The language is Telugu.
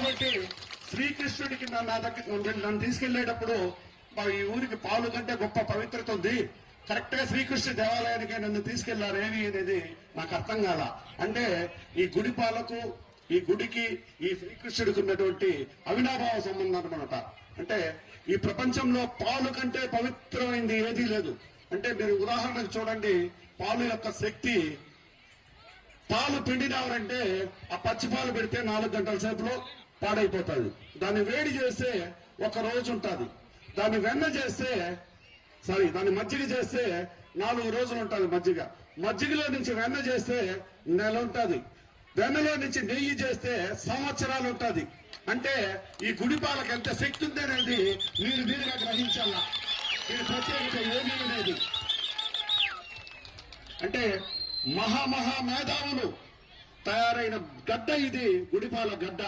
కాబట్టి శ్రీకృష్ణుడికి నన్ను తీసుకెళ్లేటప్పుడు ఈ ఊరికి పాలు కంటే గొప్ప పవిత్రత ఉంది, కరెక్ట్ గా శ్రీకృష్ణ దేవాలయానికి నన్ను తీసుకెళ్లారేమి అనేది నాకు అర్థం కాల. అంటే ఈ గుడి పాలకు, ఈ గుడికి, ఈ శ్రీకృష్ణుడికి ఉన్నటువంటి అవినాభావ సంబంధం అనమాట. అంటే ఈ ప్రపంచంలో పాలు కంటే పవిత్రమైంది ఏదీ లేదు. అంటే మీరు ఉదాహరణకు చూడండి, పాలు యొక్క శక్తి. పాలు పిండినారంటే ఆ పచ్చి పాలు పెడితే 4 గంటల సేపులో పాడైపోతుంది. దాన్ని వేడి చేస్తే 1 రోజు ఉంటుంది. దాన్ని వెన్న చేస్తే దాన్ని మజ్జిగ చేస్తే 4 రోజులు ఉంటుంది మజ్జిగ. మజ్జిగలో నుంచి వెన్న చేస్తే నెల ఉంటుంది. వెన్నలో నుంచి నెయ్యి చేస్తే సంవత్సరాలు ఉంటుంది. అంటే ఈ గుడి పాలకు ఎంత శక్తి ఉంది అనేది మీరుగా గ్రహించాలా. ఇది ప్రత్యేకత ఏమీ లేదు. అంటే మహా మేధావులు తయారైన గడ్డ ఇది, గుడిపాల గడ్డ.